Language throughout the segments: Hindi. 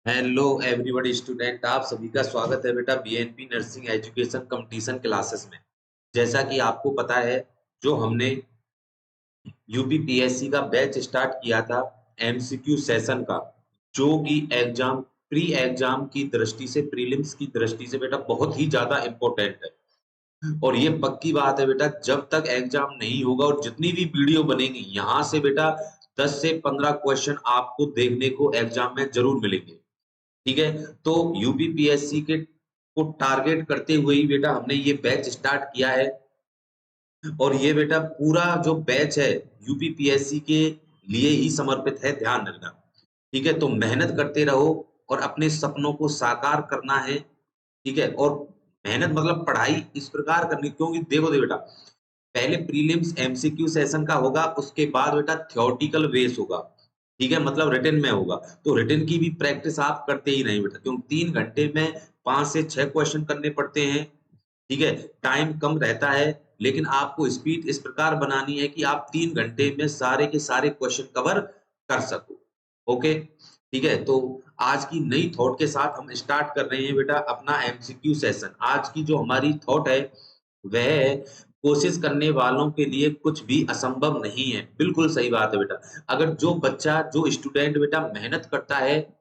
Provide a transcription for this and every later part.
हेलो एवरीबॉडी स्टूडेंट, आप सभी का स्वागत है बेटा BNP nursing education competition classes में। जैसा कि आपको पता है, जो हमने यूपीपीएससी का बैच स्टार्ट किया था एमसीक्यू सेशन का, जो कि एग्जाम प्री एग्जाम की दृष्टि से, प्रीलिम्स की दृष्टि से बेटा बहुत ही ज्यादा इम्पोर्टेंट है। और ये पक्की बात है बेटा, जब तक एग्जाम नहीं होगा और जितनी भी वीडियो बनेगी यहाँ से बेटा 10 से 15 क्वेश्चन आपको देखने को एग्जाम में जरूर मिलेंगे। ठीक है, तो यूपीपीएससी के को टारगेट करते हुए ही बेटा हमने ये बैच स्टार्ट किया है। और ये बेटा पूरा जो बैच है यूपीपीएससी के लिए ही समर्पित है, ध्यान रखना। ठीक है, तो मेहनत करते रहो और अपने सपनों को साकार करना है। ठीक है, और मेहनत मतलब पढ़ाई इस प्रकार करनी, क्योंकि देखो बेटा, पहले प्रीलिम्स एमसीक्यू सेशन का होगा, उसके बाद बेटा थ्योरेटिकल बेस होगा। ठीक है, मतलब रिटन में होगा। तो रिटन की भी प्रैक्टिस आप करते ही नहीं बेटा, क्योंकि 3 घंटे में 5 से 6 क्वेश्चन करने पड़ते हैं। ठीक है, टाइम कम रहता है, लेकिन आपको स्पीड इस प्रकार बनानी है कि आप 3 घंटे में सारे के सारे क्वेश्चन कवर कर सको। ओके, ठीक है, तो आज की नई थॉट के साथ हम स्टार्ट कर रहे हैं बेटा अपना एमसीक्यू सेशन। आज की जो हमारी थॉट है वह है, कोशिश करने वालों के लिए कुछ भी असंभव नहीं है। बिल्कुल सही बात है बेटा। अगर जो बच्चा, जो स्टूडेंट बेटा मेहनत करता है,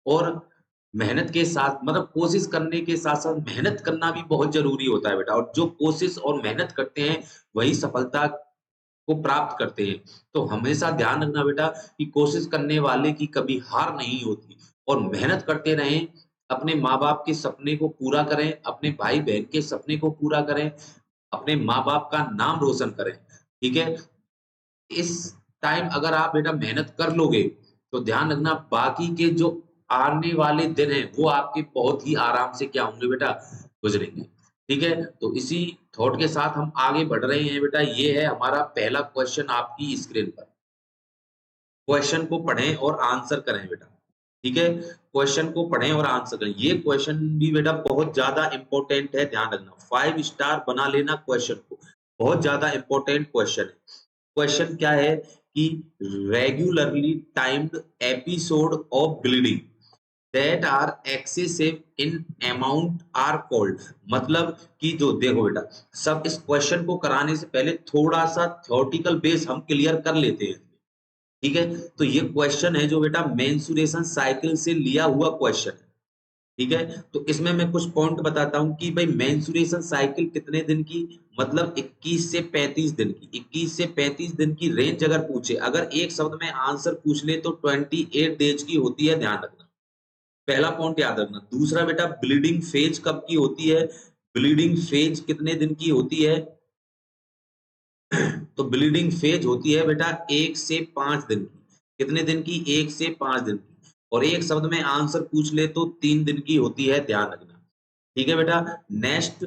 और मेहनत के साथ मतलब कोशिश करने के साथ-साथ मेहनत करना भी बहुत ज़रूरी होता है बेटा, और जो कोशिश और मेहनत करते हैं, वही सफलता को प्राप्त करते हैं। तो हमेशा ध्यान रखना बेटा कि कोशिश करने वाले की कभी हार नहीं होती, और मेहनत करते रहें, अपने माँ-बाप के सपने को पूरा करें, अपने भाई-बहन के सपने को पूरा करें, अपने माँ-बाप का नाम रोशन करें। ठीक है? इस टाइम अगर आप बेटा मेहनत कर लोगे, तो ध्यान रखना बाकी के जो आने वाले दिन हैं, वो आपके बहुत ही आराम से क्या होंगे बेटा, गुज़रेंगे। ठीक है? तो इसी थॉट के साथ हम आगे बढ़ रहे हैं बेटा। ये है हमारा पहला क्वेश्चन आपकी स्क्रीन पर। क्वेश्चन को पढ़ें और आंसर करें बेटा। ठीक है? क्वेश्चन को पढ़ें और आंसर करें। ये क्वेश्चन भी बेटा बहुत ज़्यादा इम्पोर्टेंट है, ध्यान रखना। 5 स्टार बना लेना क्वेश्चन को। बहुत ज़्यादा इम्पोर्टेंट क्वेश्चन है। क्वेश्चन क्या है कि regularly timed episode of bleeding that are excessive in amount are called. मतलब कि जो देखो बेटा, सब इस क्वेश्चन को कराने से पहले थोड़ा सा थ्योरेटिकल बेस हम क्लियर कर लेते हैं। ठीक है, तो ये क्वेश्चन है जो बेटा मेंसुरेशन साइकिल से लिया हुआ क्वेश्चन है। ठीक है, तो इसमें मैं कुछ पॉइंट बताता हूँ कि भाई मेंसुरेशन साइकिल कितने दिन की, मतलब 21 से 35 दिन की। 21 से 35 दिन की रेंज अगर पूछे, अगर एक शब्द में आंसर पूछ ले, तो 28 डेज की होती है, ध्यान रखना। पहला पॉइंट याद रखना। दूसरा बेटा, ब्लीडिंग फेज कब की होती है, ब्लीडिंग फेज कितने दिन की होती है, तो ब्लीडिंग फेज होती है बेटा 1 से 5 दिन की। कितने दिन की, 1 से 5 दिन की। और एक शब्द में आंसर पूछ ले तो 3 दिन की होती है, ध्यान रखना। ठीक है बेटा, नेक्स्ट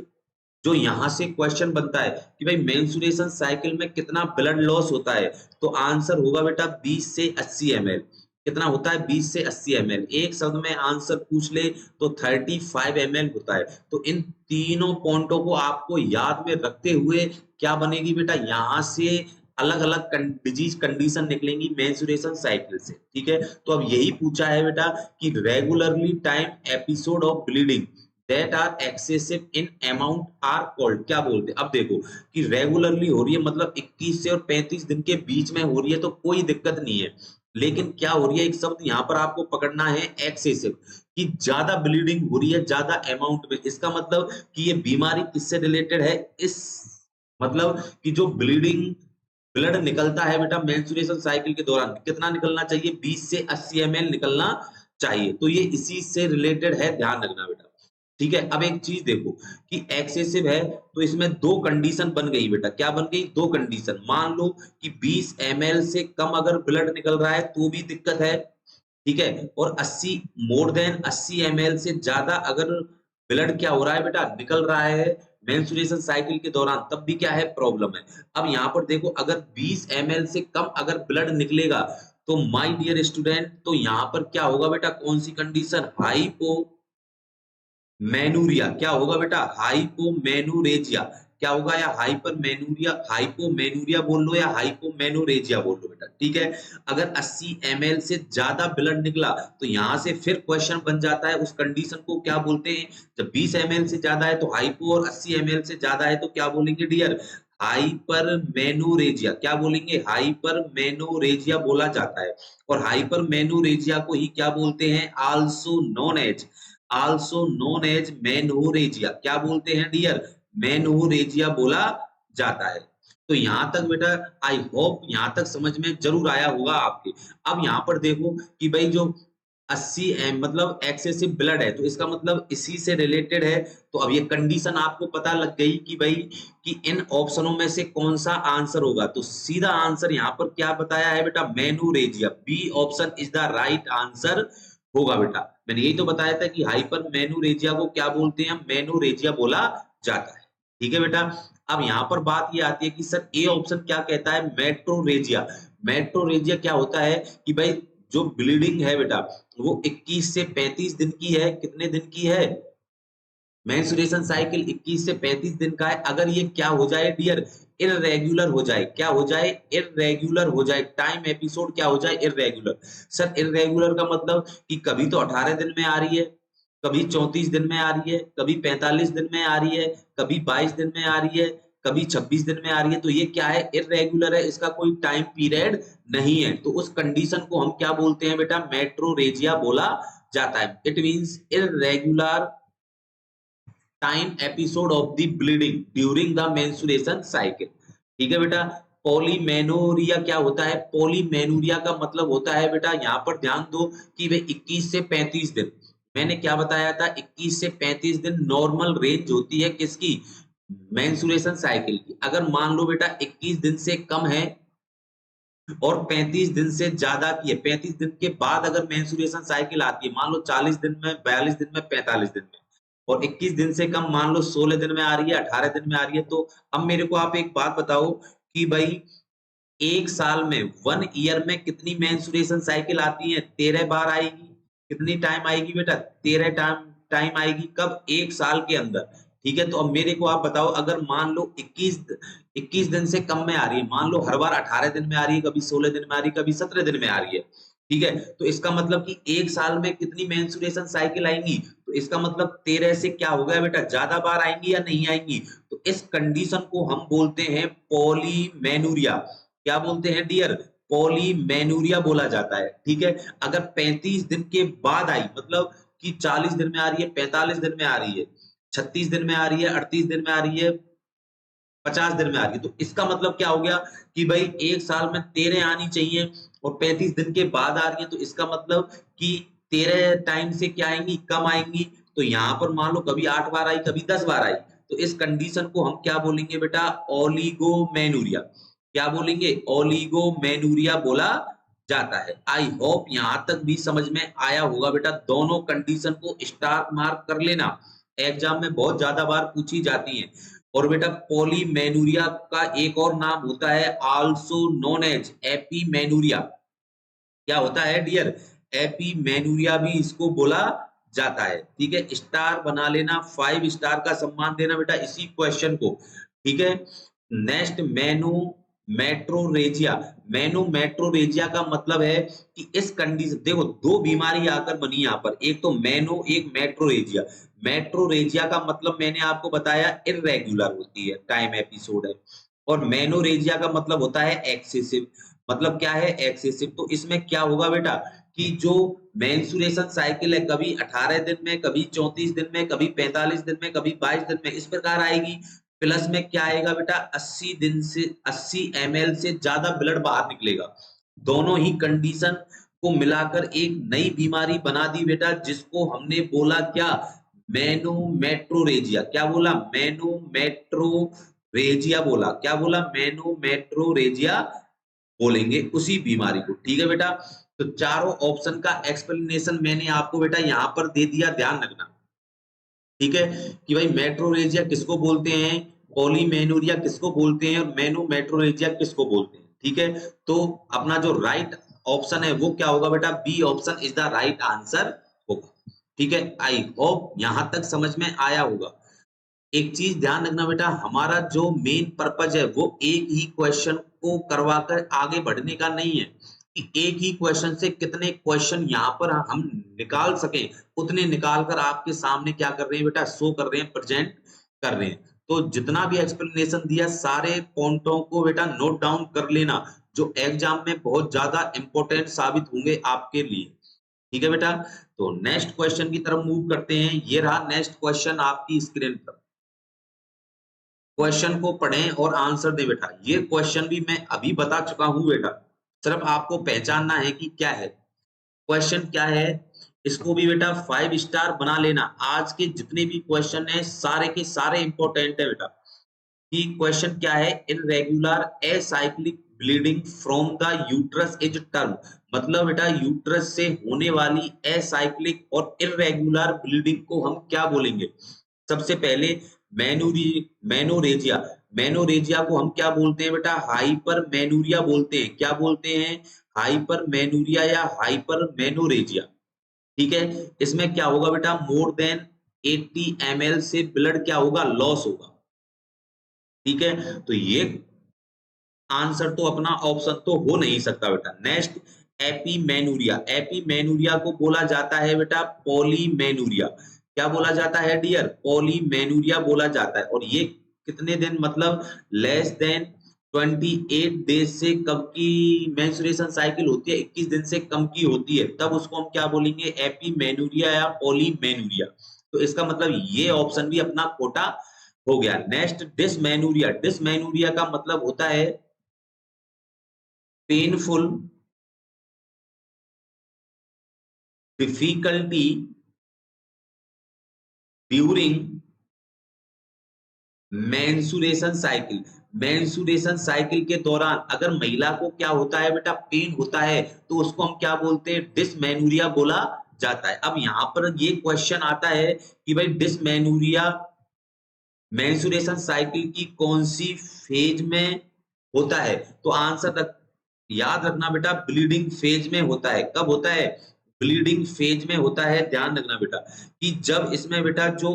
जो यहाँ से क्वेश्चन बनता है कि भाई मेंस्ट्रुएशन साइकिल में कितना ब्लड लॉस होता है, तो आंसर होगा बेटा 20 से 80 ml। कितना होता है, 20 से 80 ml। एक शब्द में आंसर पूछ ले तो 35 ml होता है। तो इन तीनों पॉइंटों को आपको याद में रखते हुए क्या बनेगी बेटा, यहाँ से अलग अलग डिजीज कंडीशन निकलेंगी मेंस्ट्रुएशन साइकिल से। ठीक है, तो अब यही पूछा है बेटा कि regularly time episode of bleeding that are excessive in amount are called, क्या बोलते हैं। अब देखो कि रेगुलरली हो रही है, मतलब 21 से और 35 दिन के बीच में हो रही है, तो कोई दिक्कत नहीं है। लेकिन क्या हो रही है, एक शब्द यहाँ पर आपको पकड़ना है, एक्सेसिव, कि ज्यादा ब्लीडिंग हो रही है, ज्यादा अमाउंट में। इसका मतलब कि ये बीमारी किससे रिलेटेड है, इस मतलब कि जो ब्लड निकलता है बेटा मेंस्ट्रुएशन साइकिल के दौरान, कितना निकलना चाहिए, 20 से 80 ml निकलना चाहिए। तो ये इसी से रिलेटेड है, ध्यान रखना बेटा। ठीक है, अब एक चीज देखो कि एक्सेसिव है, तो इसमें दो कंडीशन बन गई बेटा। क्या बन गई, दो कंडीशन। मान लो कि 20 ml से कम अगर ब्लड निकल रहा है तो भी दिक्कत है। ठीक है, और 80 मोर देन 80 ml से ज्यादा अगर ब्लड क्या हो रहा है बेटा, निकल रहा है मेंस्ट्रुएशन साइकिल के दौरान, तब भी क्या है, प्रॉब्लम है। अब यहाँ पर देखो, अगर 20 ml से कम अगर ब्लड निकलेगा, तो माय डियर स्टूडेंट, तो यहाँ पर क्या होगा बेटा, कौन सी कंडीशन, हाइपो मेनूरिया। क्या होगा बेटा, हाइपोमेनूरेजिया। क्या होगा, या हाइपरमेनूरिया, हाइपोमेनूरिया बोल लो या हाइपोमेनोरेजिया बोल लो बेटा, ठीक है। अगर 80 ml से ज्यादा ब्लड निकला तो यहाँ से फिर क्वेश्चन बन जाता है, उस कंडीशन को क्या बोलते हैं। जब 20 ml से ज्यादा है तो हाइपो, और 80 ml से ज्यादा है तो क्या बोलेंगे डियर, हाइपरमेनोरेजिया। क्या बोलेंगे, हाइपरमेनोरेजिया बोला जाता है। और हाइपरमेनोरेजिया को ही क्या बोलते हैं, आल्सो नोन एज मेनोरेजिया। क्या बोलते हैं डियर, मेनोरेजिया बोला जाता है। तो यहां तक बेटा आई होप यहां तक समझ में जरूर आया होगा आपके। अब यहाँ पर देखो कि भाई जो 80 एम मतलब एक्सेसिव ब्लड है, तो इसका मतलब इसी से रिलेटेड है। तो अब ये कंडीशन आपको पता लग गई कि भाई कि इन ऑप्शनों में से कौन सा आंसर होगा। तो सीधा आंसर यहाँ पर क्या बताया है बेटा, menorrhagia, B option is the right answer होगा बेटा। मैंने यही तो बताया था कि हाइपर मेनोरेजिया को क्या बोलते हैं, मेनोरेजिया बोला जाता है। ठीक है बेटा। अब यहाँ पर बात ये आती है कि सर ए ऑप्शन क्या कहता है, मेट्रोरेजिया। मेट्रोरेजिया क्या होता है कि भाई जो ब्लीडिंग है बेटा वो 21 से 35 दिन की है। कितने दिन की है, मेंस्ट्रुएशन साइकिल 21 से 35 दिन का है। अगर ये क्या हो जाए डियर, इररेगुलर हो जाए, क्या हो जाए, इररेगुलर हो जाए, टाइम एपिसोड क्या हो जाए, इररेगुलर। सर इररेगुलर का मतलब कि कभी तो 18 दिन में आ रही है, कभी 34 दिन में आ रही है, कभी 45 दिन में आ रही है, कभी 22 दिन में आ रही है, कभी 26 दिन में आ रही है। तो ये क्या है, इररेगुलर है, इसका कोई टाइम पीरियड नहीं है। तो उस कंडीशन को हम क्या बोलते हैं बेटा, मेट्रोरेजिया बोला जाता है। It means irregular time episode of the bleeding during the menstruation cycle. ठीक है बेटा। पॉलीमेनोरिया क्या होता है, पॉलीमेनोरिया का मतलब होता है बेटा, यहाँ पर ध्यान दो कि वे 21 से 35 दिन, मैंने क्या बताया था, 21 से 35 दिन नॉर्मल रेंज होती है किसकी, मेंस्ट्रुएशन साइकिल की। अगर मान लो बेटा 21 दिन से कम है और 35 दिन से ज्यादा की है, 35 दिन के बाद अगर मेंस्ट्रुएशन साइकिल आती है, मान लो 40 दिन में, 42 दिन में, 45 दिन में, और 21 दिन से कम मान लो 16 दिन में आ रही है, 18 दिन में आ रही है। तो अब मेरे को आप एक बात बताओ कि भाई एक साल में, 1 ईयर में कितनी मेंस्ट्रुएशन साइकिल आती है, 13 बार आएगी। कितनी टाइम आएगी बेटा, 13 टाइम टाइम आएगी। कब, एक साल के अंदर। ठीक है। तो अब मेरे को आप बताओ, अगर मान लो 21 दिन से कम में आ रही है, मान लो हर बार 18 दिन में आ रही है, कभी 16 दिन में आ रही है, कभी 17 दिन में आ रही है, ठीक है। तो इसका मतलब कि एक साल में कितनी मेंस्ट्रुएशन साइकिल आएंगी, तो इसका मतलब 13 से क्या हो गया बेटा, ज्यादा बार आएंगी या नहीं आएंगी। तो इस कंडीशन को हम बोलते हैं पॉलीमेनोरिया। क्या बोलते हैं डियर, पॉलीमेनोरिया बोला जाता है। ठीक है। अगर 35 दिन के बाद आई, मतलब कि 40 दिन में आ रही है, 45 दिन में आ रही है, 36 दिन में आ रही है, 38 दिन में आ रही है, 50 दिन में आ रही है, तो इसका मतलब क्या हो गया कि भाई एक साल में 13 आनी चाहिए और 35 दिन के बाद आ रही है। तो इसका मतलब कि 13 टाइम से क्या आएंगी, कम आएंगी। तो यहाँ पर मान लो कभी 8 बार आई, कभी 10 बार आई। तो इस कंडीशन को हम क्या बोलेंगे बेटा, ओलिगोमेनूरिया। क्या बोलेंगे, ओलिगोमेनूरिया बोला जाता है। आई होप यहां तक भी समझ में आया होगा बेटा। दोनों कंडीशन को स्टार मार्क कर लेना, एग्जाम में बहुत ज्यादा बार पूछी जाती है। और बेटा पॉलीमेनूरिया का एक और नाम होता है आल्सो नोन एज एपीमेनूरिया। क्या होता है डियर, एपीमेनूरिया भी इसको बोला जाता है। ठीक है। स्टार बना लेना, 5 स्टार का सम्मान देना बेटा इसी क्वेश्चन को। ठीक है। नेक्स्ट, मेनू मेट्रोरेजिया। मेनू मेट्रोरेजिया का मतलब है कि इस कंडीशन, देखो दो बीमारी आकर बनी यहाँ पर, एक तो मेनो, एक मेट्रोरेजिया। मेट्रोरेजिया का मतलब मैंने आपको बताया इररेगुलर होती है, टाइम एपिसोड है। और मेनोरेजिया का मतलब होता है एक्सेसिव। मतलब क्या है, एक्सेसिव। तो इसमें क्या होगा बेटा कि जो मेंस्ट्रुएशन साइकिल है, कभी 18 दिन में, कभी 34 दिन में, कभी 45 दिन में, कभी 22 दिन में, इस प्रकार आएगी। प्लस में क्या आएगा बेटा, 80 दिन से 80 ml से ज्यादा ब्लड बाहर निकलेगा। दोनों ही कंडीशन को मिलाकर एक नई बीमारी बना दी बेटा, जिसको हमने बोला क्या, मेनोमेट्रोरेजिया। क्या बोला, मेनोमेट्रोरेजिया बोला। क्या बोला, मेनोमेट्रोरेजिया बोलेंगे उसी बीमारी को। ठीक है बेटा। तो चारों ऑप्शन का एक्सप्लेनेशन मैंने आपको बेटा यहां पर दे दिया, ध्यान रखना। ठीक है। कि भाई मेट्रोरेजिया किसको बोलते हैं, पॉलीमेनोरिया किसको बोलते हैं, और मेनोमेट्रोरेजिया किसको बोलते हैं। ठीक है। तो अपना जो राइट ऑप्शन है वो क्या होगा बेटा, B option is the right answer होगा। ठीक है। आई होप यहां तक समझ में आया होगा। एक चीज ध्यान रखना बेटा, हमारा जो मेन पर्पज है वो एक ही क्वेश्चन को करवाकर आगे बढ़ने का नहीं है कि एक ही क्वेश्चन से कितने क्वेश्चन यहाँ पर हम निकाल सकें, उतने निकाल कर आपके सामने क्या कर रहे हैं बेटा, शो कर रहे हैं, प्रेजेंट कर रहे हैं। तो जितना भी एक्सप्लेनेशन दिया सारे पॉइंटों को बेटा नोट डाउन कर लेना, जो एग्जाम में बहुत ज्यादा इंपॉर्टेंट साबित होंगे आपके लिए। ठीक है बेटा, तो नेक्स्ट क्वेश्चन की तरफ मूव करते हैं। ये रहा नेक्स्ट क्वेश्चन आपकी स्क्रीन पर। क्वेश्चन को पढ़ें और आंसर दें बेटा। ये क्वेश्चन भी मैं अभी बता चुका हूं बेटा, सिर्फ आपको पहचानना है कि क्या है क्वेश्चन, क्या है। इसको भी बेटा 5 स्टार बना लेना। आज के जितने भी क्वेश्चन है सारे के सारे इंपॉर्टेंट है बेटा। कि क्वेश्चन क्या है, irregular acyclic bleeding from the uterus is term. मतलब बेटा यूट्रस से होने वाली एसाइक्लिक और इररेगुलर ब्लीडिंग को हम क्या बोलेंगे। सबसे पहले मेनोरेजिया। मेनोरेजिया को हम क्या बोलते हैं बेटा, हाइपर मेनूरिया बोलते हैं। क्या बोलते हैं, हाइपर मेनूरिया या हाइपर मेनोरेजिया। ठीक है, इसमें क्या होगा बेटा, मोर देन 80 ml से ब्लड क्या होगा, लॉस होगा। ठीक है, तो ये आंसर तो अपना ऑप्शन तो हो नहीं सकता बेटा। नेक्स्ट, एपीमेनूरिया। एपीमेनूरिया को बोला जाता है बेटा पॉलीमेनूरिया। क्या बोला जाता है डियर, पॉलीमेनूरिया बोला जाता है। और ये कितने दिन, मतलब लेस देन 28 डेज से कम की मेंस्ट्रुएशन साइकिल होती है, 21 दिन से कम की होती है, तब उसको हम क्या बोलेंगे, एपीमेनूरिया या पॉलीमेनूरिया। तो इसका मतलब ये ऑप्शन भी अपना कोटा हो गया। नेक्स्ट, डिसमेनूरिया। डिसमेनूरिया का मतलब होता है painful difficulty during mensuration cycle. Menstruation cycle के दौरान अगर महिला को क्या होता है बेटा, पेन होता है, तो उसको हम क्या बोलते हैं, डिसमेनूरिया बोला जाता है। अब यहाँ पर ये क्वेश्चन आता है कि भाई डिसमेनूरिया मेंसुरेशन साइकिल की कौन सी फेज में होता है। तो आंसर याद रखना बेटा, ब्लीडिंग फेज में होता है। कब होता है, ब्लीडिंग फेज में होता है। ध्यान रखना बेटा कि जब इसमें बेटा जो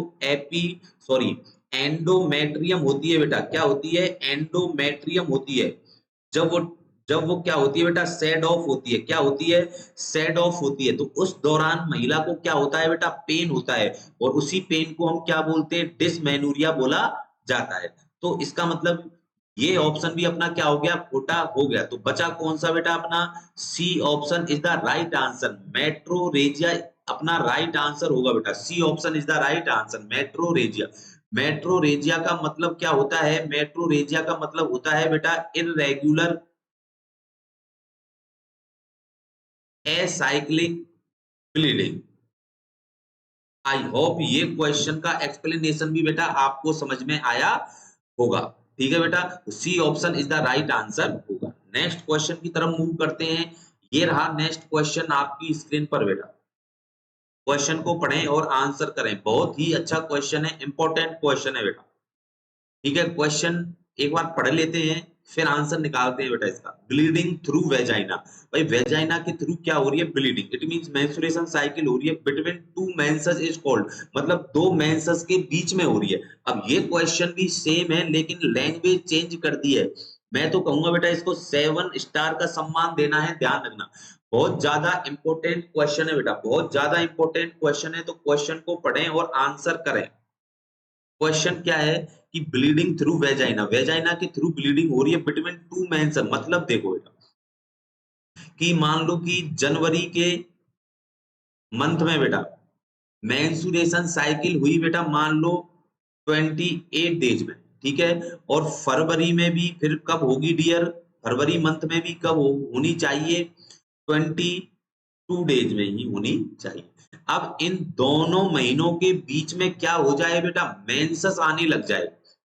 सॉरी एंडोमेट्रियम होती है बेटा, क्या होती है, एंडोमेट्रियम होती है। जब वो जब वो क्या होती है बेटा, सेड ऑफ होती है। क्या होती है, सेड ऑफ होती है। तो उस दौरान महिला को क्या होता है बेटा, पेन होता है। और उसी पेन को हम क्या बोलते हैं, डिसमेनूरिया बोला जाता है। तो इसका मतलब ये ऑप्शन भी अपना क्या हो गया, खोटा हो गया। तो बचा कौन सा बेटा, अपना C option is the right answer. Metrorrhagia अपना राइट आंसर होगा बेटा। C option is the right answer, metrorrhagia. Metrorrhagia का मतलब क्या होता है, मेट्रोरेजिया का मतलब होता है बेटा irregular acyclic bleeding. I hope ये क्वेश्चन का एक्सप्लेनेशन भी बेटा आपको समझ में आया होगा। ठीक है बेटा, C option is the right answer होगा। नेक्स्ट क्वेश्चन की तरफ मूव करते हैं। ये रहा नेक्स्ट क्वेश्चन आपकी स्क्रीन पर बेटा। क्वेश्चन को पढ़ें और आंसर करें। बहुत ही अच्छा क्वेश्चन है, इंपॉर्टेंट क्वेश्चन है बेटा। ठीक है, क्वेश्चन एक बार पढ़ लेते हैं फिर आंसर निकालते हैं बेटा इसका। Bleeding through vagina. भाई वेजाइना के थ्रू क्या हो रही है, bleeding. It means menstruation cycle हो रही है between two menses is called. मतलब दो मेंसेस के बीच में हो रही है। अब ये क्वेश्चन भी सेम है लेकिन लैंग्वेज चेंज कर दी है। मैं तो कहूंगा बेटा इसको 7 स्टार का सम्मान देना है। ध्यान रखना, बहुत ज्यादा इंपॉर्टेंट क्वेश्चन है बेटा, बहुत ज्यादा इंपॉर्टेंट क्वेश्चन है। तो क्वेश्चन को पढ़ें और आंसर करें। क्वेश्चन क्या है कि ब्लीडिंग थ्रू वेजाइना, वेजाइना के थ्रू ब्लीडिंग हो रही है बिटवीन टू मेंस। मतलब देखो बेटा कि मान लो कि जनवरी के मंथ में बेटा मेंस्ट्रुएशन साइकिल हुई बेटा, मान लो 28 डेज में। ठीक है, और फरवरी में भी फिर कब होगी डियर, फरवरी मंथ में भी कब होनी चाहिए, 22 डेज में ही होनी चाहिए। अब इन दोनों महीनों के बीच में क्या हो जाए बेटा, मेंसेस आने लग जाए।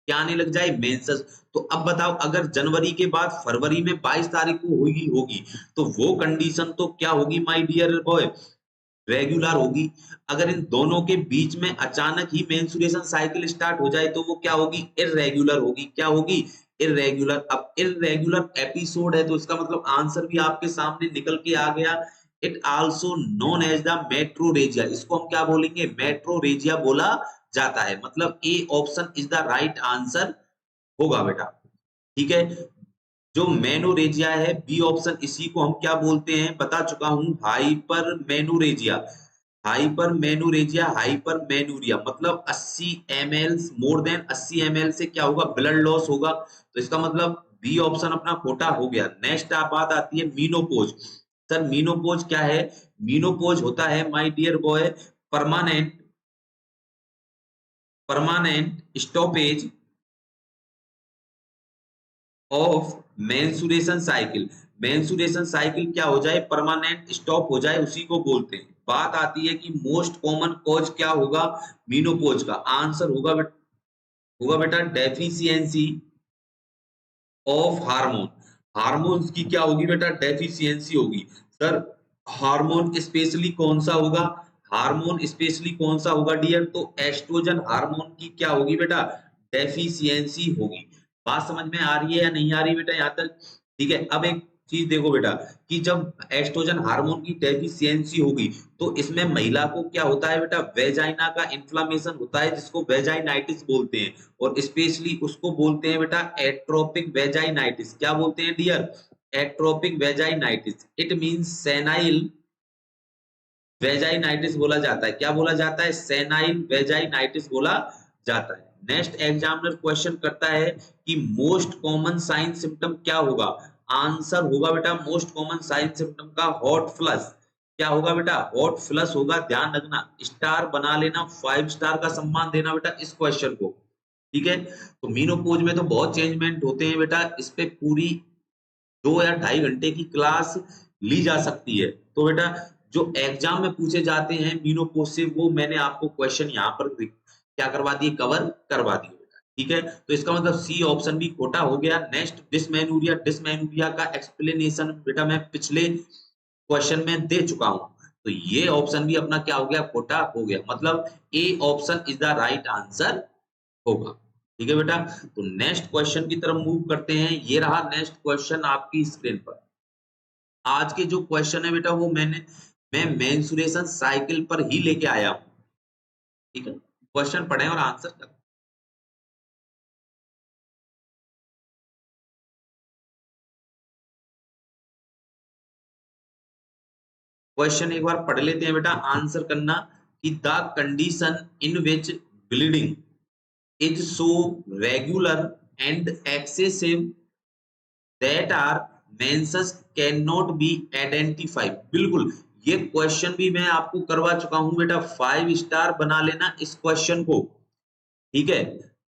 क्या आने लग जाए, मेंसेस। तो अब बताओ अगर जनवरी के बाद फरवरी में 22 तारीख को होगी होगी तो वो कंडीशन तो क्या होगी माय डियर बॉय, रेगुलर होगी। अगर इन दोनों के बीच में अचानक ही मेंस्ट्रुएशन साइकिल स्टार्ट हो जाए तो वो क्या होगी, इररेगुलर होगी। क्या होगी, इररेगुलर। अब इररेगुलर एपिसोड है तो इसका मतलब आंसर भी आपके सामने निकल के आ गया। It also known as the metrorrhagia. इसको हम क्या बोलेंगे, मेट्रोरेजिया बोला जाता है, मतलब A option is the right answer होगा बेटा। ठीक है, जो मेनोरेजिया है बी ऑप्शन, इसी को हम क्या बोलते हैं बता चुका हूं, हाइपरमेनोरेजिया। हाइपरमेनोरेजिया, हाइपरमेनूरिया मतलब 80 ml, मोर देन 80 ml से क्या होगा, ब्लड लॉस होगा। तो इसका मतलब बी ऑप्शन अपना खोटा हो गया। नेक्स्ट बात आती है मीनोपोज। सर मीनोपोज क्या है? मीनोपोज होता है my dear boy permanent stoppage of menstruation cycle. Menstruation cycle क्या हो जाए, परमानेंट स्टॉप हो जाए, उसी को बोलते हैं। बात आती है कि मोस्ट कॉमन कॉज क्या होगा मीनोपोज का, आंसर होगा बेटा डेफिशिएंसी ऑफ हार्मोन। हार्मोन्स की क्या होगी बेटा, डेफिशिएंसी होगी। सर हार्मोन स्पेशली कौन सा होगा, हार्मोन स्पेशली कौन सा होगा डियर, तो एस्ट्रोजन हार्मोन की क्या होगी बेटा, डेफिशिएंसी होगी। बात समझ में आ रही है या नहीं आ रही बेटा यहाँ तक? ठीक है, अब एक चीज देखो बेटा कि जब एस्ट्रोजन हार्मोन की डेफिशिएंसी होगी तो इसमें महिला को क्या होता है बेटा, वेजाइना का इन्फ्लामेशन होता है, जिसको वेजाइनाइटिस बोलते हैं। और स्पेशली उसको बोलते हैं बेटा एट्रोपिक वेजाइनाइटिस। क्या बोलते हैं dear, atrophic vaginitis. It means senile vaginitis बोला जाता है। क्या बोला जाता है, सेनाइल वेजाइनाइटिस बोला जाता है। नेक्स्ट एग्जामिनर क्वेश्चन करता है कि मोस्ट कॉमन साइन सिम्टम क्या होगा, आंसर होगा बेटा मोस्ट कॉमन साइन सिम्टम का हॉट फ्लश। क्या होगा बेटा, हॉट फ्लश होगा। ध्यान रखना, स्टार बना लेना, 5 स्टार का सम्मान देना बेटा इस क्वेश्चन को। ठीक है, तो मीनोपोज में तो बहुत चेंजमेंट होते हैं बेटा, इस पे पूरी 2 या 2.5 घंटे की क्लास ली जा सकती है। तो बेटा जो एग्जाम में पूछे जाते हैं मीनोपोज से, वो मैंने आपको क्वेश्चन यहाँ पर क्या करवा दिए, कवर करवा दिए बेटा। ठीक है, तो इसका मतलब सी ऑप्शन भी खोटा हो गया। नेक्स्ट डिस्मेनोरिया, डिस्मेनोरिया का एक्सप्लेनेशन बेटा मैं पिछले क्वेश्चन में दे चुका हूं। तो ये ऑप्शन भी अपना क्या हो गया, खोटा हो गया, मतलब A option is the right answer होगा। ठीक है बेटा, तो नेक्स्ट क्वेश्चन की तरफ मूव करते हैं। ये रहा नेक्स्ट क्वेश्चन आपकी स्क्रीन पर। आज के जो क्वेश्चन है बेटा वो मैं मेंसुरेशन साइकिल पर ही लेके आया हूं। ठीक है, क्वेश्चन पढ़ें और आंसर करें। क्वेश्चन एक बार पढ़ लेते हैं बेटा, आंसर करना कि the condition in which bleeding is so regular and excessive that our menses can not be identified. बिल्कुल, ये क्वेश्चन भी मैं आपको करवा चुका हूं बेटा, 5 स्टार बना लेना इस क्वेश्चन को। ठीक है,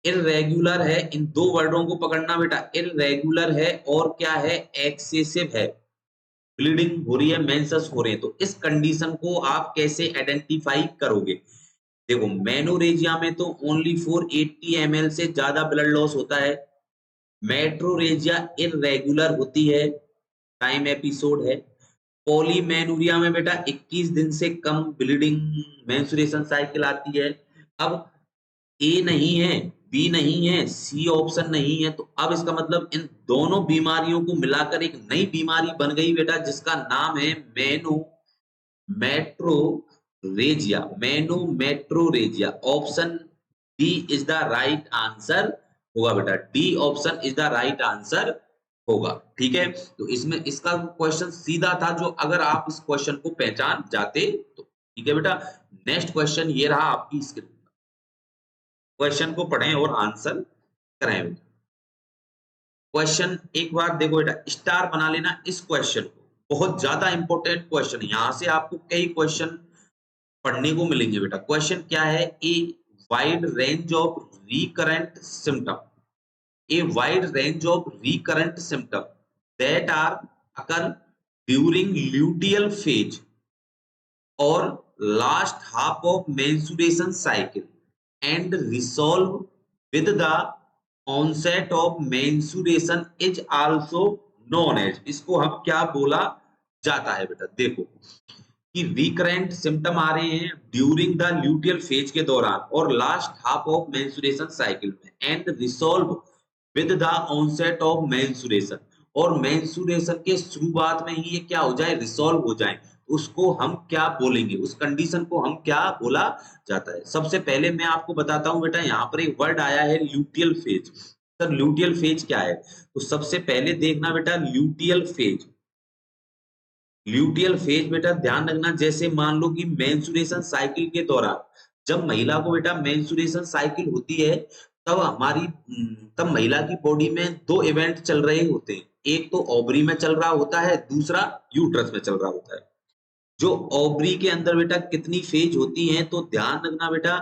इरेगुलर है, इन दो वर्डों को पकड़ना बेटा, इरेगुलर है और क्या है, एक्सेसिव है। ब्लीडिंग हो रही है, मेंसेस हो रहे हैं, तो इस कंडीशन को आप कैसे आइडेंटिफाई करोगे? देखो मेनोरेजिया में तो ओनली फॉर 80 ml से ज्यादा ब्लड लॉस होता है। मेट्रोरेजिया इरेगुलर होती है, टाइम एपिसोड है। पॉलीमेनूरिया में बेटा 21 दिन से कम ब्लीडिंग मेंस्ट्रुएशन साइकिल आती है। अब ए नहीं है, बी नहीं है, सी ऑप्शन नहीं है, तो अब इसका मतलब इन दोनों बीमारियों को मिलाकर एक नई बीमारी बन गई बेटा, जिसका नाम है metrorrhagia. Metrorrhagia option D is the right answer होगा बेटा, D option is the right answer होगा। ठीक है, तो इसमें इसका क्वेश्चन सीधा था, जो अगर आप इस क्वेश्चन को पहचान जाते तो। ठीक है बेटा, नेक्स्ट क्वेश्चन ये रहा आपकी स्क्रीन। क्वेश्चन को पढ़ें और आंसर करें। क्वेश्चन एक बार देखो बेटा, स्टार बना लेना इस क्वेश्चन को, बहुत ज्यादा इंपॉर्टेंट क्वेश्चन है, यहां से आपको कई क्वेश्चन पढ़ने को मिलेंगे बेटा। क्वेश्चन क्या है, a wide range of recurrent symptom, a wide range of recurrent symptoms that are occur during luteal phase or last half of menstruation cycle and resolve with the onset of menstruation is also known as, इसको हम क्या बोला जाता है बेटा? देखो कि रिकरेंट सिम्टम आ रहे हैं ड्यूरिंग द ल्यूटियल फेज के दौरान और last half of menstruation cycle में, and resolve with the onset of menstruation, और मेंस्ट्रुएशन के शुरुआत में ही ये क्या हो जाए, रिसॉल्व हो जाए। उसको हम क्या बोलेंगे, उस कंडीशन को हम क्या बोला जाता है। सबसे पहले मैं आपको बताता हूँ बेटा, यहाँ पर एक वर्ड आया है luteal phase. Sir luteal phase क्या है? तो सबसे पहले देखना बेटा ल्यूटियल फेज। ल्यूटियल फेज बेटा ध्यान रखना, जैसे मान लो कि मेंस्ट्रुएशन साइकिल के दौरान जब महिला को बेटा मेंस्ट्रुएशन साइकिल होती है, तब तब महिला की बॉडी में दो इवेंट चल रहे होते हैं। एक तो ओवरी में चल रहा होता है, दूसरा यूट्रस में चल रहा होता है। जो ओवरी के अंदर बेटा कितनी फेज होती हैं, तो ध्यान रखना बेटा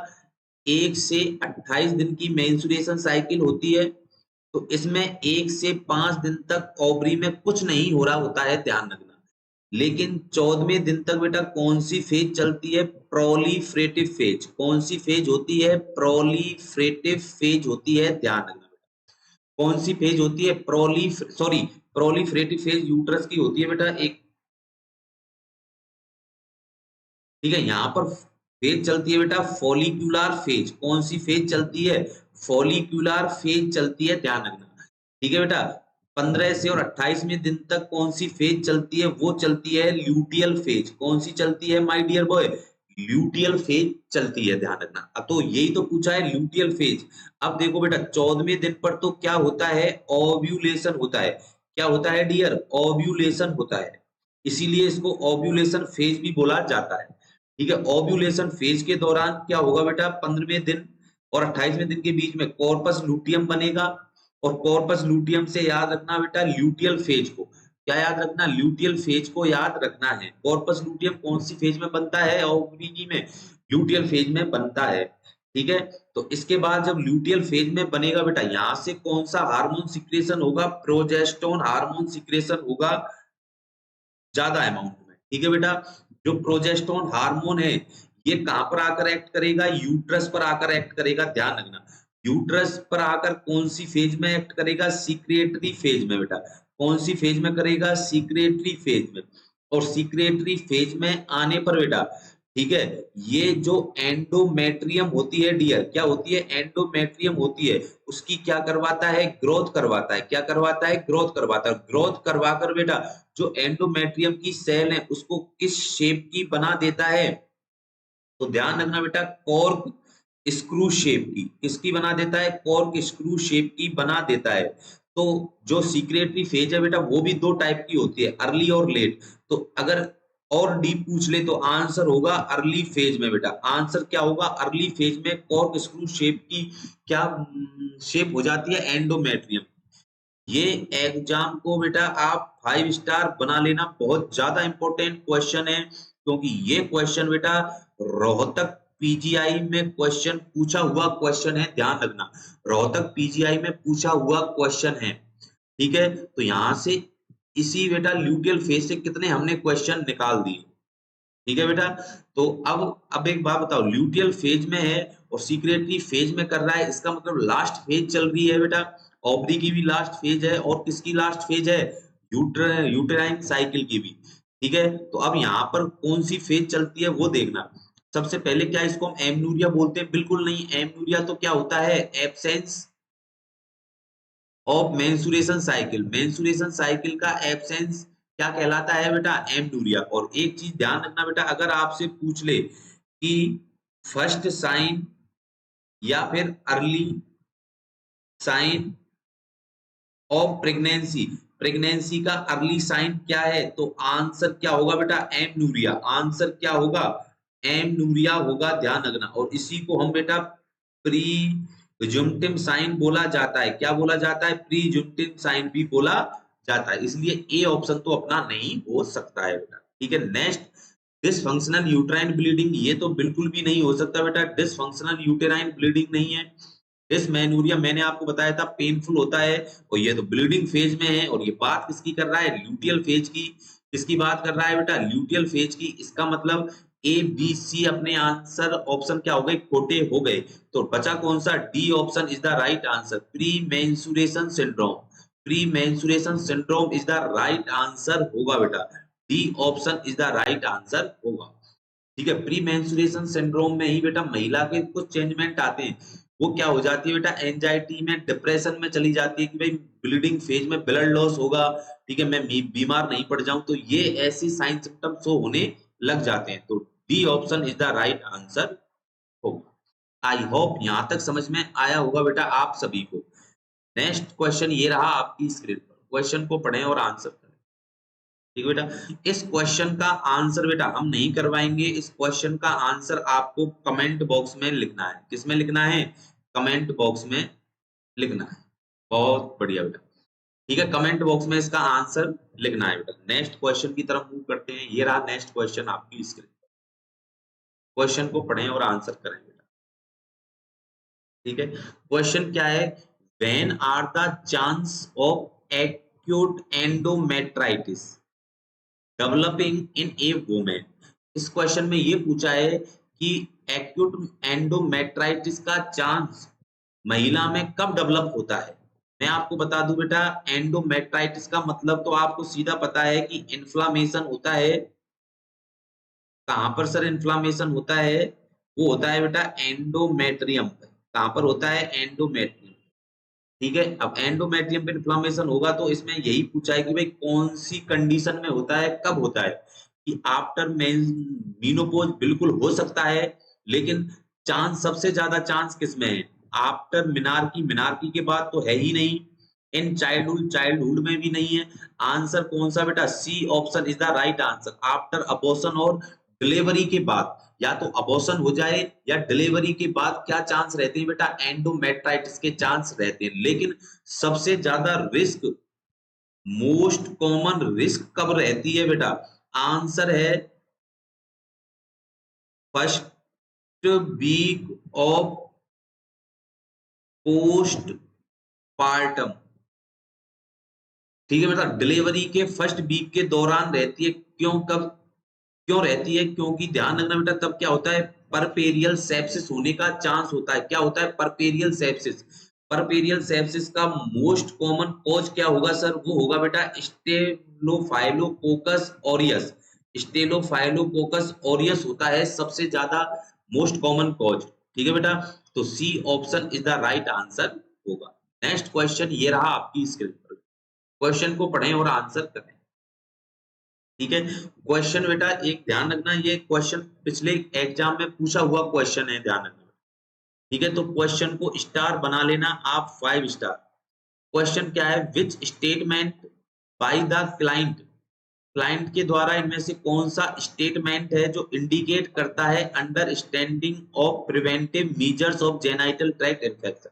1 से 28 दिन की मेंस्ट्रुएशन साइकिल होती है। तो इसमें 1 से 5 दिन तक ओवरी में कुछ नहीं हो रहा होता है, ध्यान रखना। लेकिन 14वें दिन तक बेटा कौन सी फेज चलती है? Proliferative phase. कौन सी फेज होती है? प्रोलिफरेटिव फेज होती है, ध्यान रखना बेटा। कौन सी फेज होती है? प्रोलिफरेटिव फेज यूट्रस की होती है बेटा एक। ठीक है, यहाँ पर फेज चलती है बेटा फॉलिक्यूलर फेज। कौन सी फेज चलती है? फॉलिक्यूलर फेज चलती है, ध्यान रखना। ठीक है बेटा, 15 से और 28वें दिन तक कौन सी फेज चलती है? वो चलती है ल्यूटियल फेज। कौन सी चलती है my dear boy? Luteal phase चलती है, ध्यान रखना। अब तो यही तो पूछा है, ल्यूटियल फेज। अब देखो बेटा 14वें दिन पर तो क्या होता है? ओव्यूलेशन होता है। क्या होता है डियर? ओव्यूलेशन होता है। इसीलिए इसको ओव्यूलेशन फेज भी बोला जाता है। ठीक है, ओव्यूलेशन फेज के दौरान क्या होगा बेटा? 15वें दिन और 28वें दिन के बीच में कॉर्पस लुटियम बनेगा। और कॉर्पस लुटियम से याद रखना बेटा ल्यूटियल फेज को। क्या याद रखना? ल्यूटियल फेज को याद रखना है। कॉर्पस लुटियम कौन सी फेज में बनता है? ओवरी में ल्यूटियल फेज में बनता है। ठीक है, तो इसके बाद जब ल्यूटियल फेज में बनेगा बेटा, यहां से कौन सा हार्मोन सिक्रेशन होगा? प्रोजेस्टेरोन हार्मोन सिक्रेशन होगा ज्यादा अमाउंट में। ठीक है बेटा, जो प्रोजेस्टेरोन हार्मोन है ये कहां पर आकर एक्ट करेगा? यूट्रस पर आकर एक्ट करेगा, ध्यान रखना। यूट्रस पर आकर कौन सी फेज में एक्ट करेगा? सीक्रेटरी फेज में बेटा। कौन सी फेज में करेगा? सीक्रेटरी फेज में। और सीक्रेटरी फेज में आने पर बेटा, ठीक है, ये जो एंडोमेट्रियम होती है डियर, क्या होती है? एंडोमेट्रियम होती है, उसकी क्या करवाता है? ग्रोथ करवाता है। क्या करवाता है? ग्रोथ करवाता है। ग्रोथ करवाकर बेटा जो एंडोमेट्रियम की सेल है उसको किस शेप की बना देता है? तो ध्यान रखना बेटा कॉर्क स्क्रू शेप की। किसकी बना देता है? कॉर्क स्क्रू शेप की बना देता है। तो जो सीक्रेटरी फेज है बेटा वो भी दो टाइप की होती है, अर्ली और लेट। तो अगर और डीप पूछ ले तो आंसर होगा अर्ली फेज में बेटा। आंसर क्या होगा? अर्ली फेज में कॉर्क स्क्रू शेप की क्या शेप हो जाती है? एंडोमेट्रियम। ये एग्जाम को बेटा आप 5 स्टार बना लेना, बहुत ज्यादा इंपॉर्टेंट क्वेश्चन है। क्योंकि ये क्वेश्चन बेटा रोहतक पीजीआई में क्वेश्चन पूछा हुआ क्वेश्चन है, ध्यान रखना। रोहतक पीजीआई में पूछा हुआ क्वेश्चन है। ठीक है, तो यहां से इसी बेटा ल्यूटियल फेज से कितने हमने क्वेश्चन निकाल दिए। ठीक है बेटा, तो अब एक बात बताओ, ल्यूटियल फेज में है और सीक्रेटरी फेज में कर रहा है, इसका मतलब लास्ट फेज चल रही है बेटा। ओवरी की भी लास्ट फेज है और किसकी लास्ट फेज है? यूटेराइन साइकिल की भी। ठीक है, तो अब यहाँ पर कौन सी फेज चलती है वो देखना। सबसे पहले क्या इसको हम एमनूरिया बोलते हैं? बिल्कुल नहीं, एमनूरिया तो क्या होता है? Absence of menstruation cycle. Menstruation cycle का एब्सेंस क्या कहलाता है बेटा? एमनूरिया। और एक चीज ध्यान रखना बेटा, अगर आपसे पूछ ले कि फर्स्ट साइन या फिर early sign of pregnancy, pregnancy का अर्ली साइन क्या है? तो आंसर क्या होगा बेटा? एमनूरिया। आंसर क्या होगा? एमनूरिया होगा, ध्यान रखना। और इसी को हम बेटा प्रीजुम्पटिव साइन बोला जाता है। क्या बोला जाता है? प्रीजुम्पटिव साइन भी बोला जाता है। इसलिए ए ऑप्शन तो अपना नहीं हो सकता है बेटा। ठीक है, नेक्स्ट डिसफंक्शनल यूटेराइन ब्लीडिंग, ये तो बिल्कुल भी नहीं हो सकता बेटा। डिसफंक्शनल यूटेराइन ब्लीडिंग नहीं है। डिसमेनोरिया मैंने आपको बताया था पेनफुल होता है, और ये तो ब्लीडिंग फेज में है। और ये बात किसकी कर रहा है? ल्यूटियल फेज की। किसकी बात कर रहा है बेटा? ल्यूटियल फेज की। इसका मतलब ए बी सी अपने आंसर ऑप्शन क्या हो गए? खोटे हो गए। तो बचा कौन सा? D option is the right answer. Pre menstruation syndrome, pre menstruation syndrome is the right answer होगा बेटा। D option is the right answer होगा। ठीक है, प्री मेंस्ट्रुएशन सिंड्रोम में ही बेटा महिला के कुछ चेंजमेंट आते हैं। वो क्या हो जाती है बेटा, एंजाइटी में, डिप्रेशन में चली जाती है कि भाई ब्लीडिंग फेज में ब्लड लॉस होगा, ठीक है, मैं बीमार नहीं पड़ जाऊं, तो ये ऐसी साइन सिम्टम शो होने लग जाते हैं। तो D option is the right answer होगा। आई होप यहां तक समझ में आया होगा बेटा आप सभी को। नेक्स्ट क्वेश्चन ये रहा आपकी स्क्रीन पर, क्वेश्चन को पढ़ें और आंसर करें। ठीक है बेटा, इस क्वेश्चन का आंसर बेटा हम नहीं करवाएंगे, इस क्वेश्चन का आंसर आपको कमेंट बॉक्स में लिखना है। किसमें लिखना है? कमेंट बॉक्स में लिखना है। बहुत बढ़िया बेटा, ठीक है, कमेंट बॉक्स में इसका आंसर लिखना है बेटा। नेक्स्ट क्वेश्चन की तरफ मूव करते हैं। ये रहा नेक्स्ट क्वेश्चन आपकी स्क्रीन पर, क्वेश्चन को पढ़ें और आंसर करें बेटा। ठीक है, क्वेश्चन क्या है? When are the chance of acute endometritis developing in a women? इस क्वेश्चन में ये पूछा है कि एक्यूट एंडोमेट्राइटिस का चांस महिला में कब डेवलप होता है। मैं आपको बता दूं बेटा, एंडोमेट्राइटिस का मतलब तो आपको सीधा पता है कि इन्फ्लामेशन होता है। कहां पर सर इन्फ्लामेशन होता है? वो होता है बेटा एंडोमेट्रियम पे। कहां पर होता है? एंडोमेट्रियम। ठीक है, अब एंडोमेट्रियम पे इन्फ्लामेशन होगा तो इसमें यही पूछा है कि भाई कौन सी कंडीशन में होता है, कब होता है? कि आफ्टर मीनोपॉज बिल्कुल हो सकता है, लेकिन चांस, सबसे ज्यादा चांस किसमें है? आफ्टर मिनार्की, मिनार्की के बाद तो है ही नहीं। इन चाइल्डहुड, चाइल्डहुड में भी नहीं है। आंसर कौन सा बेटा? C option is the right answer. After abortion और डिलीवरी के बाद, या तो अबॉर्शन हो जाए या डिलीवरी के बाद क्या चांस रहते हैं बेटा? एंडोमेट्राइटिस के चांस रहते हैं। लेकिन सबसे ज्यादा रिस्क, मोस्ट कॉमन रिस्क कब रहती है बेटा? आंसर है first week of postpartum. ठीक है बेटा, डिलीवरी के फर्स्ट वीक के दौरान रहती है। क्यों, कब क्यों रहती है? क्योंकि ध्यान रखना बेटा, तब क्या होता है? परपेरियल सेप्सिस होने का चांस होता है। क्या होता है? परपेरियल सेप्सिस। परपेरियल सेप्सिस का मोस्ट कॉमन कॉज क्या होगा सर? वो होगा बेटा स्टेलोफाइलोकोकस ऑरियस। स्टेलोफाइलोकोकस ऑरियस होता है सबसे ज्यादा मोस्ट कॉमन कॉज। ठीक है बेटा, तो C option is the right answer होगा। नेक्स्ट क्वेश्चन ये रहा आपकी स्क्रीन पर, क्वेश्चन को पढ़ें और आंसर करें। ठीक है, क्वेश्चन बेटा एक ध्यान रखना, ये क्वेश्चन पिछले एग्जाम में पूछा हुआ क्वेश्चन है, ध्यान रखना। ठीक है, तो क्वेश्चन को स्टार बना लेना आप, 5 स्टार। क्वेश्चन क्या है? Which statement by the client, client के द्वारा इनमें से कौन सा स्टेटमेंट है जो इंडिकेट करता है understanding of preventive measures of genital tract infection?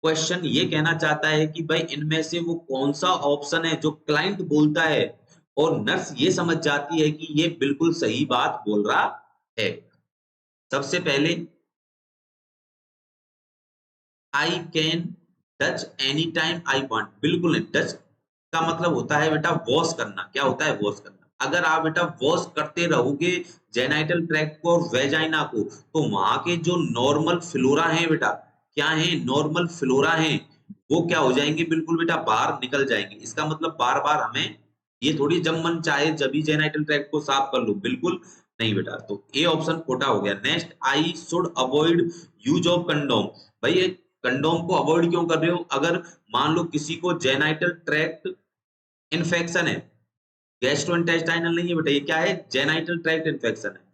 Question ये कहना चाहता है कि भाई इनमें से वो कौन सा ऑप्शन है जो क्लाइंट बोलता है और नर्स ये समझ जाती है कि ये बिल्कुल सही बात बोल रहा है। सबसे पहले, I can touch any time I want, बिल्कुल नहीं। टच का मतलब होता है बेटा वॉश करना। क्या होता है? वॉश करना। अगर आप बेटा वॉश करते रहोगे जेनाइटल ट्रैक्ट को और वेजाइना को, तो वहां के जो नॉर्मल फ्लोरा है बेटा, क्या है? नॉर्मल फ्लोरा है, वो क्या हो जाएंगे? बिल्कुल बेटा बाहर निकल जाएंगे। इसका मतलब बार बार हमें ये थोड़ी जब मन चाहे जब ही जेनाइटल ट्रैक्ट को साफ कर लो, बिल्कुल नहीं बेटा। तो ए ऑप्शन खोटा हो गया। Next, I should avoid use of condom. भाई ये कंडोम को अवॉइड क्यों कर रहे हो? अगर मान लो किसी को जेनाइटल ट्रैक्ट इन्फेक्शन है, गैस्ट्रोइंटेस्टाइनल नहीं है बेटा, ये क्या है? जेनाइटल ट्रैक्ट इन्फेक्शन है।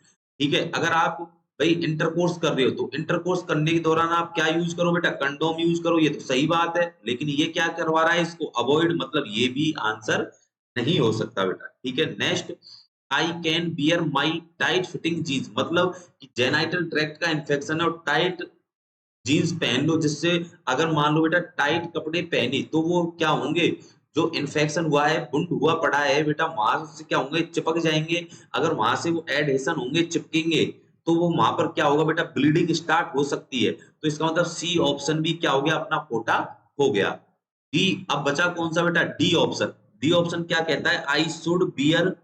ठीक है, अगर आप भाई इंटरकोर्स कर रहे हो तो इंटरकोर्स करने के दौरान आप क्या यूज करो बेटा? कंडोम यूज करो, ये तो सही बात है। लेकिन ये क्या करवा रहा है? इसको अवॉइड, मतलब ये भी आंसर नहीं हो सकता बेटा। ठीक है, next, I can wear my tight fitting jeans, मतलब जेनाइटल ट्रैक्ट का इन्फेक्शन है और टाइट जीन्स पहन लो, जिससे अगर मान लो बेटा टाइट कपड़े पहने तो वो क्या होंगे? जो इन्फेक्शन हुआ है, वुंड हुआ पड़ा है बेटा, वहां से क्या होंगे? चिपक जाएंगे। अगर वहां से वो एडहेशन होंगे, चिपकेंगे, तो वो वहां पर क्या होगा बेटा? ब्लीडिंग स्टार्ट हो सकती है। तो इसका मतलब सी ऑप्शन भी क्या हो गया? अपना खोटा हो गया। डी, अब बचा कौन सा बेटा? D option. डी ऑप्शन क्या कहता है? I should wear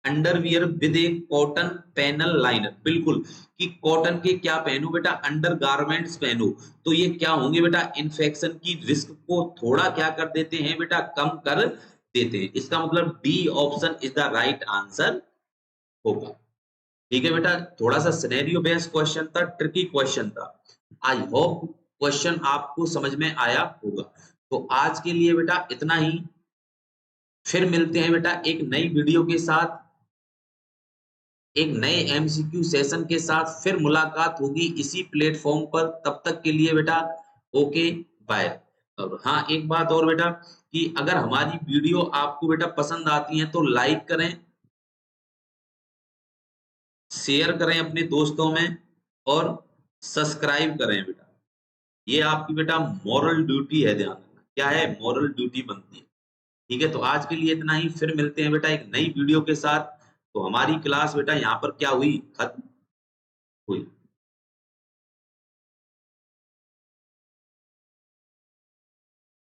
underwear with a cotton panel liner, बिल्कुल, कि कॉटन के क्या पहनू बेटा? अंडर गारमेंट्स पहनू। तो ये क्या होंगे बेटा? इन्फेक्शन की रिस्क को थोड़ा क्या कर देते हैं बेटा? कम कर देते हैं। इसका मतलब D option is the right answer होगा। ठीक है बेटा, थोड़ा सा सिनेरियो बेस्ड क्वेश्चन था, ट्रिकी क्वेश्चन था। आई होप क्वेश्चन आपको समझ में आया होगा। तो आज के लिए बेटा इतना ही। फिर मिलते हैं बेटा एक नई वीडियो के साथ, एक नए एमसीक्यू सेशन के साथ फिर मुलाकात होगी इसी प्लेटफ़ॉर्म पर। तब तक के लिए बेटा ओके, बाय। और हाँ, एक बात और बेटा कि अगर हमारी वीडियो आपको बेटा पसंद आती है तो लाइक करें, शेयर करें अपने दोस्तों में और सब्सक्राइब करें बेटा। ये आपकी बेटा मॉरल ड्यूटी है, ध्यान रखना। क्या है? मॉरल ड्यूटी बनती है। ठीक है? तो आज के लिए इतना ही, फिर मिलते हैं बेटा एक नई वीडियो के साथ। तो हमारी क्लास बेटा यहाँ पर क्या हुई? खत्म हुई।